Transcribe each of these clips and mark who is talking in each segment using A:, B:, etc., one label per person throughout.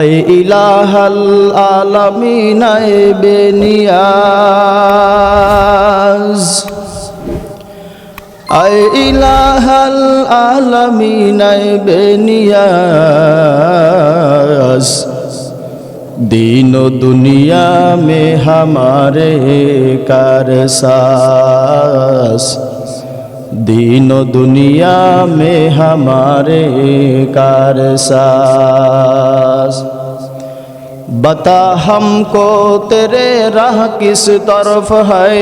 A: ইলাহাল আলামিন বেনিয়াজ ইলাহাল আলামিন बेनियाज दीनो दुनिया में हमारे कारसास दीनो दुनिया में हमारे कारसास बता हमको तेरे राह किस तरफ है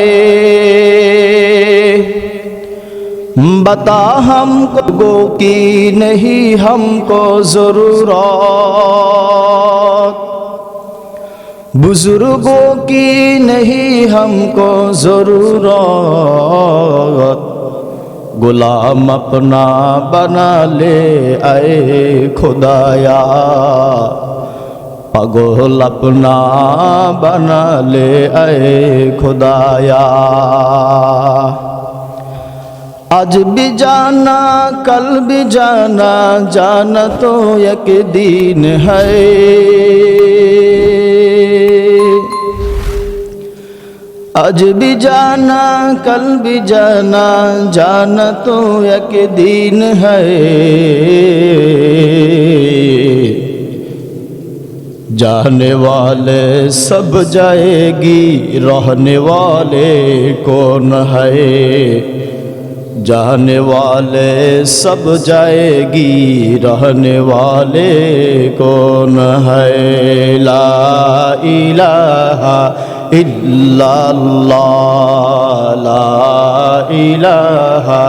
A: बता हमको की नहीं हमको जरूरत बुजुर्गों की नहीं हमको जरूरत गुलाम अपना बना ले आए खुदाया पागल अपना बना ले आए खुदाया आज भी जाना कल भी जाना जाना तो एक दिन है आज भी जाना कल भी जाना जाना तो एक दिन है जाने वाले सब जाएगी रहने वाले कौन है जाने वाले सब जाएगी रहने वाले कौन है ला इलाहा इल्लल्लाह ला इलाहा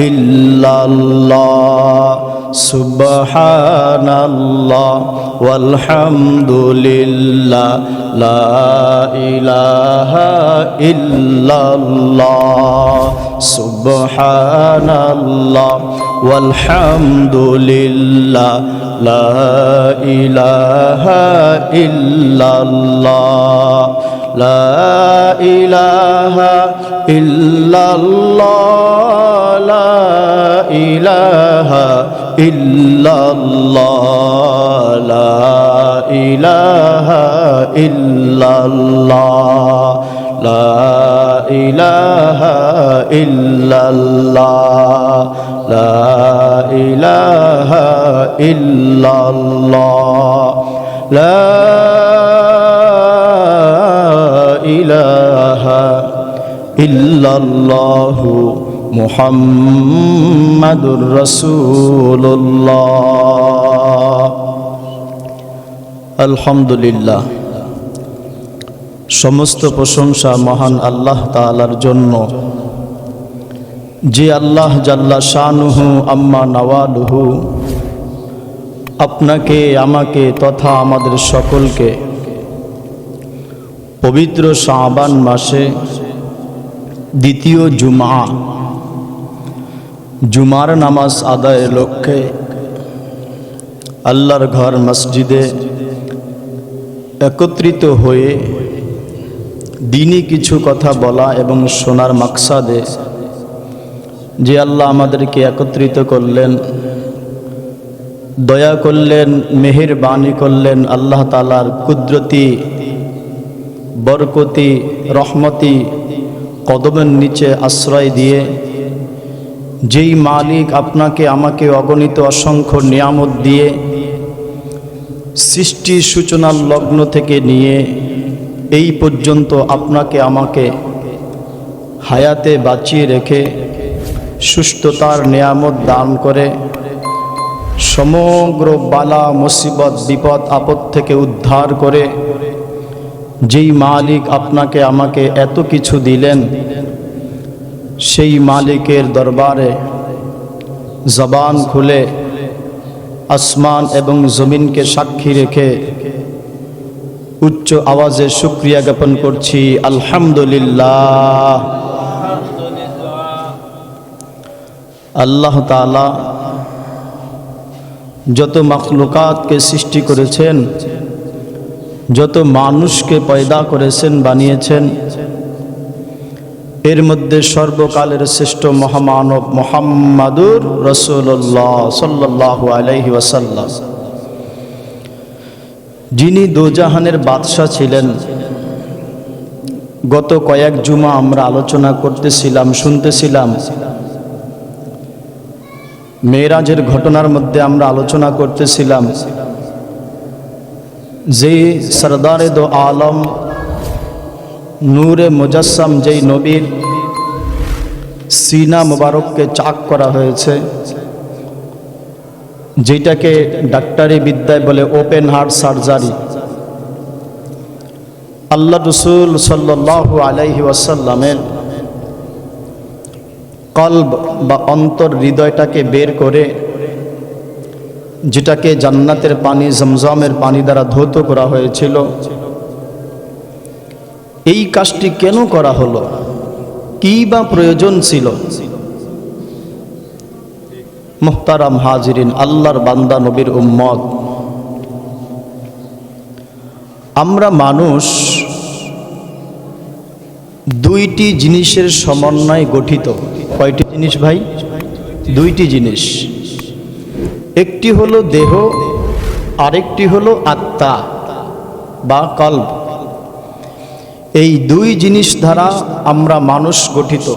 A: इल्लल्लाह सुब्हानल्लाह वल्हम्दुलिल्लाह ला इलाहा इल्लल्लाह सुब्हानल्लाह वल्हम्दुलिल्लाह ला इलाहा इल्लल्लाह ला इलाहा इल्लल्लाह ला इलाहा इल्लल्लाह ला इलाहा इल्लल्लाह ला इलाहा इल्लल्लाह ला इलाहा इल्लल्लाह ला इलाहा इल्लल्लाहु मुहम्मदुर रसूलुल्लाह। अल्हम्दुलिल्लाह समस्त प्रशंसा महान अल्लाह ताआलार जन्य जे अल्लाह जल्ला शानुहु अम्मा नवालुहु आपनाके आमाके तथा आमादेर सकलके पवित्र शाबान मासे द्वितीय जुमार नामाज आदाय लक्ष्ये आल्लाहर घर मस्जिदे एकत्रित हुए दीनी किछु कथा बला एवं शोनार मकसदे जे आल्लाह आमादेरके एकत्रित करलेन दया करलेन मेहरबानी करलेन आल्लाह ताआलार कुदरती बरकती रहमती कदमेर नीचे आश्रय दिए जेई मालिक आपनाके आमाके अगणित असंख्य नियामत दिए सृष्टि सूचनार लग्न थेके निये এই পর্যন্ত আপনাকে আমাকে হায়াতে বাঁচিয়ে রেখে সুস্থতার নিয়ামত দান করে সমগ্র বালা মুসিবত বিপদ আপদ থেকে উদ্ধার করে যেই মালিক আপনাকে আমাকে এত কিছু দিলেন সেই মালিকের দরবারে জবান খুলে আসমান এবং জমিনকে সাক্ষী রেখে उच्च आवाजे शुक्रिया ज्ञापन करछि अल्हम्दुलिल्लाह। अल्लाह ताआला जत मखलुकात के सृष्टि करेছেন যত মানুষকে পয়দা করেছেন বানিয়েছেন एर मध्य सर्वकालेर श्रेष्ठ महामानव मुहम्मदुर रसूलुल्लाह सल्लल्लाहु अलैहि वसल्लम যিনি দোজাহানের বাদশাহ ছিলেন। গত কয়েক জুমা আমরা আলোচনা করতেছিলাম, শুনতেছিলাম, মেরাজের ঘটনার মধ্যে আমরা আলোচনা করতেছিলাম যে সরদারে দো আলম নূরে মুজাসসাম যেই নবীর সিনা মুবারককে চাক করা হয়েছে, যেটাকে ডাক্তারি বিদ্যায় বলে ওপেন হার্ট সার্জারি। আল্লাহ রসুল সাল্লাল্লাহু আলাইহি ওয়াসাল্লামের কলব বা অন্তর, হৃদয়টাকে বের করে, যেটাকে জান্নাতের পানি, জমজমের পানি দ্বারা ধৌত করা হয়েছিল, এই কাজটি কেন করা হলো, কি বা প্রয়োজন ছিল? মুহতারাম হাজিরিন, আল্লাহর বান্দা, নবীর উম্মত, আমরা মানুষ দুইটি জিনিসের সমন্বয়ে গঠিত। কয়টি জিনিস ভাই? দুইটি জিনিস। একটি হলো দেহ, আরেকটি হলো আত্মা বা কলব। এই দুই জিনিস দ্বারা আমরা মানুষ গঠিত।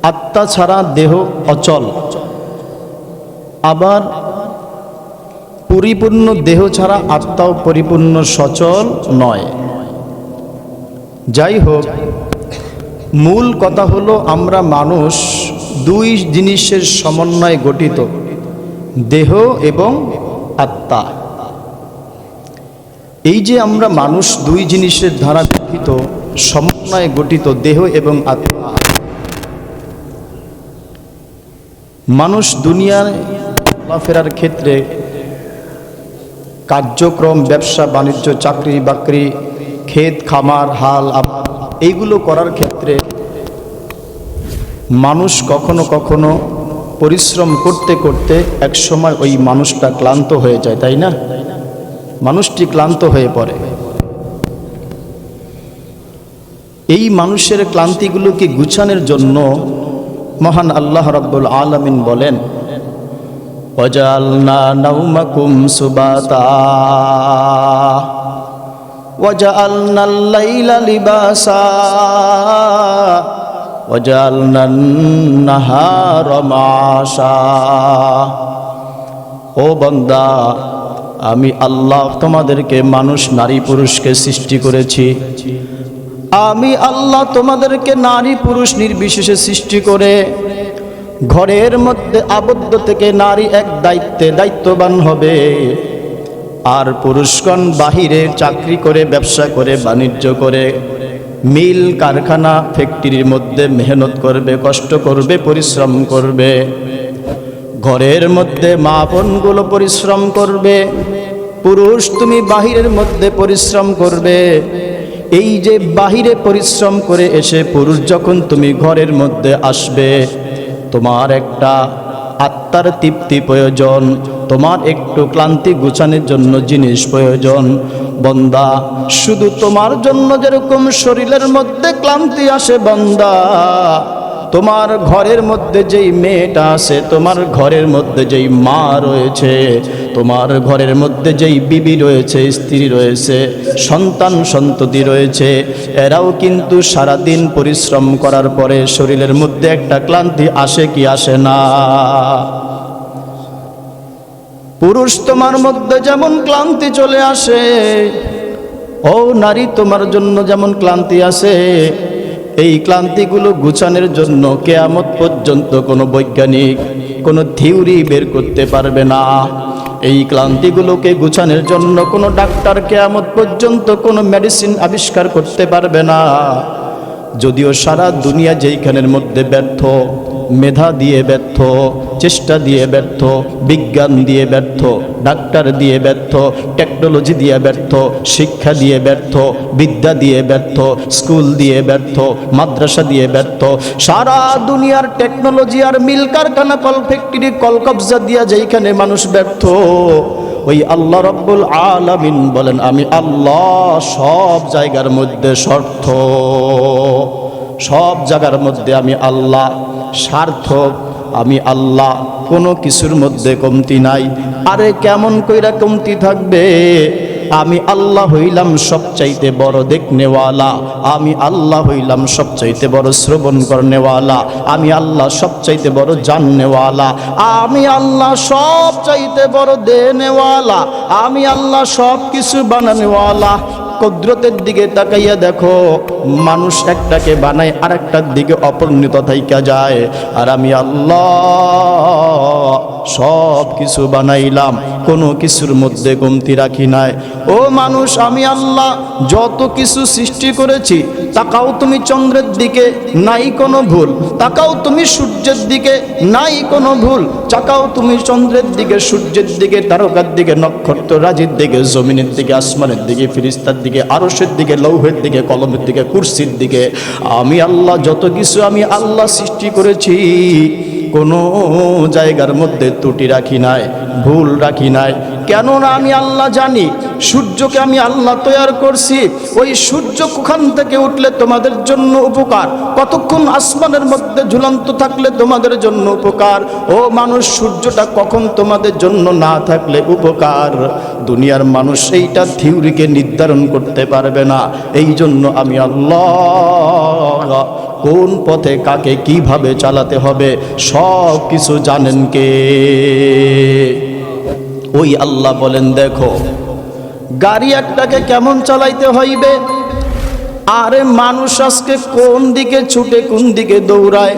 A: আত্মা ছাড়া দেহ অচল, আবার পরিপূর্ণ দেহ ছাড়া আত্মাও পরিপূর্ণ সচল নয়। যাই হোক, মূল কথা হলো আমরা মানুষ দুই জিনিসের সমন্বয়ে গঠিত, দেহ এবং আত্মা। এই যে আমরা মানুষ দুই জিনিসের দ্বারা গঠিত, সমন্বয়ে গঠিত, দেহ এবং আত্মা। মানুষ দুনিয়ায় চলাফেরার ক্ষেত্রে কার্যক্রম, ব্যবসা বাণিজ্য, চাকরি বাকরি, ক্ষেত খামার, হাল এইগুলো করার ক্ষেত্রে মানুষ কখনো কখনো পরিশ্রম করতে করতে এক সময় ওই মানুষটা ক্লান্ত হয়ে যায়, তাই না? মানুষটি ক্লান্ত হয়ে পড়ে। এই মানুষের ক্লান্তিগুলোকে গুছানোর জন্য মহান আল্লাহ রাব্বুল আলামিন বলেন, ওয়াজআলনা নাওমাকুম সুবাতা ওয়াজআলনাল লাইলা লিবাসা ওয়াজআলনান নাহারা মাশা। ও বান্দা, আমি আল্লাহ তোমাদেরকে মানুষ, নারী, পুরুষকে সৃষ্টি করেছি। আমি আল্লাহ তোমাদেরকে নারী পুরুষ নির্বিশেষে সৃষ্টি করে ঘরের মধ্যে আবদ্ধ থেকে নারী এক দায়িত্ববান হবে, আর পুরুষগণ বাহিরে চাকরি করে, ব্যবসা করে, বাণিজ্য করে, মিল, কারখানা, ফ্যাক্টরির মধ্যে মেহনত করবে, কষ্ট করবে, পরিশ্রম করবে। ঘরের মধ্যে মা বোনগুলো পরিশ্রম করবে, পুরুষ তুমি বাহিরের মধ্যে পরিশ্রম করবে। এই যে বাহিরে পরিশ্রম করে এসে পুরুষ যখন তুমি ঘরের মধ্যে আসবে, তোমার একটা আত্মার তৃপ্তি প্রয়োজন, তোমার একটু ক্লান্তি গুছানোর জন্য জিনিস প্রয়োজন। বান্দা, শুধু তোমার জন্য যেরকম শরীরের মধ্যে ক্লান্তি আসে বান্দা, তোমার ঘরের মধ্যে যেই মেয়েটা আছে, তোমার ঘরের মধ্যে যেই মা রয়েছে, তোমার ঘরের মধ্যে যেই বিবি রয়েছে, স্ত্রী রয়েছে, সন্তান সন্ততি রয়েছে, এরাও কিন্তু সারাদিন পরিশ্রম করার পরে শরীরের মধ্যে একটা ক্লান্তি আসে কি আসে না? পুরুষ তোমার মধ্যে যেমন ক্লান্তি চলে আসে, ও নারী তোমার জন্য যেমন ক্লান্তি আসে। এই ক্লান্তিগুলো গুছানোর জন্য কিয়ামত পর্যন্ত কোনো বৈজ্ঞানিক কোনো থিওরি বের করতে পারবে না। এই ক্লান্তিগুলোকে গুছানোর জন্য কোনো ডাক্তার কিয়ামত পর্যন্ত কোনো মেডিসিন আবিষ্কার করতে পারবে না। যদিও সারা দুনিয়া যেইখানের মধ্যে ব্যর্থ, মেধা দিয়ে ব্যর্থ, চেষ্টা দিয়ে ব্যর্থ, বিজ্ঞান দিয়ে ব্যর্থ, ডাক্তার দিয়ে ব্যর্থ, টেকনোলজি দিয়ে ব্যর্থ, শিক্ষা দিয়ে ব্যর্থ, বিদ্যা দিয়ে ব্যর্থ, স্কুল দিয়ে ব্যর্থ, মাদ্রাসা দিয়ে ব্যর্থ, সারা দুনিয়ার টেকনোলজি আর মিল কারখানা, কল ফ্যাক্টরি, কলকবজা দিয়া যেইখানে মানুষ ব্যর্থ, ওই আল্লাহ রাব্বুল আলামিন বলেন, আমি আল্লাহ সব জায়গার মধ্যে স্বার্থ, সব জায়গার মধ্যে আমি আল্লাহ সার্থক, আমি আল্লাহ কোনো কিছুর মধ্যে কমতি নাই। আরে কেমন কইরা কমতি থাকবে? আমি আল্লাহ হইলাম সবচাইতে বড় দেখনেওয়ালা, আমি আল্লাহ হইলাম সবচাইতে বড় শ্রবণ করনেওয়ালা, আমি আল্লাহ সবচাইতে বড় জাননেওয়ালা, আমি আল্লাহ সবচাইতে বড় দেনেওয়ালা, আমি আল্লাহ সব কিছু বানানেওয়ালা। কুদরতের দিকে তাকাইয়া দেখো, মানুষ একটাকে বানায় আরেকটার দিকে অপরিণত থাইকা যায়, আর আমি আল্লাহ সব কিছু বানাইলাম, কোনো কিছুর মধ্যে কমতি রাখি নাই। ও মানুষ, আমি আল্লাহ যত কিছু সৃষ্টি করেছি, তাকাও তুমি চন্দ্রের দিকে, নাই কোনো ভুল, তাকাও তুমি সূর্যের দিকে, নাই কোনো ভুল, তাকাও তুমি চন্দ্রের দিকে, সূর্যের দিকে, তারকার দিকে, নক্ষত্র রাজির দিকে, জমিনের দিকে, আসমানের দিকে, ফিরিস্তার দিকে, আরশের দিকে, লৌহের দিকে, কলমের দিকে, কুরসির দিকে। আমি আল্লাহ যত কিছু আমি আল্লাহ সৃষ্টি করেছি, কোনো জায়গার মধ্যে ত্রুটি রাখি নাই, ভুল রাখি নাই। কেননা আমি আল্লাহ জানি সূর্যকে আমি আল্লাহ তৈরি করছি, ওই সূর্য কোখান থেকে উঠলে তোমাদের জন্য উপকার, কতক্ষণ আসমানের মধ্যে ঝুলন্ত থাকলে তোমাদের জন্য উপকার। ও মানুষ, সূর্যটা কখন তোমাদের জন্য না থাকলে উপকার, দুনিয়ার মানুষ এইটা থিওরিকে নির্ধারণ করতে পারবে না। এই জন্য আমি আল্লাহ কোন পথে কাকে কিভাবে চালাতে হবে সব কিছু জানেন কে? ওই আল্লাহ বলেন, দেখো গাড়ি একটাকে কেমন চালাইতে হইবে। আরে মানুষ আজকে কোন দিকে ছুটে কোন দিকে দৌড়ায়।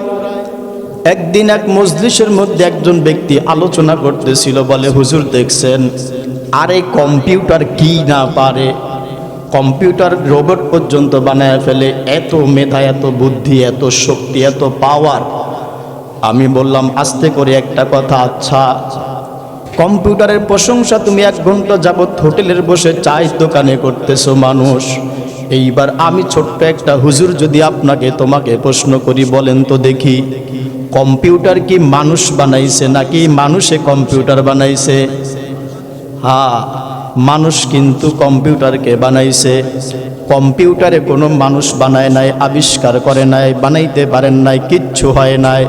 A: একদিন এক মজলিসের মধ্যে একজন ব্যক্তি আলোচনা করতেছিল, বলে হুজুর দেখছেন, আরে কম্পিউটার কি না পারে, কম্পিউটার রোবট পর্যন্ত বানায় ফেলে, এত মেধা, এত বুদ্ধি, এত শক্তি, এত পাওয়ার। আমি বললাম আস্তে করে একটা কথা, আচ্ছা কম্পিউটারের প্রশংসা তুমি 1 ঘন্টা যাবৎ হোটেলের বসে চায়ের দোকানে করতেছো মানুষ, এইবার আমি ছোট্ট একটা হুজুর যদি তোমাকে প্রশ্ন করি, বলেন তো দেখি, কম্পিউটার কি মানুষ বানাইছে নাকি মানুষে কম্পিউটার বানাইছে? হ্যাঁ, মানুষ কিন্তু কম্পিউটারকে বানাইছে। কম্পিউটারে কোনো মানুষ বানায় নাই, আবিষ্কার করে নাই, বানাইতে পারেন নাই, কিচ্ছু হয় নাই।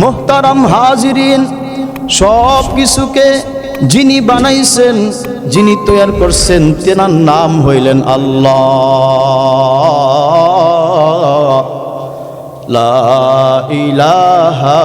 A: মোহতারাম হাজিরিন, সব কিছুকে যিনি বানাইছেন, যিনি তৈরি করছেন, তেনার নাম হইলেন আল্লাহ। লা ইলাহা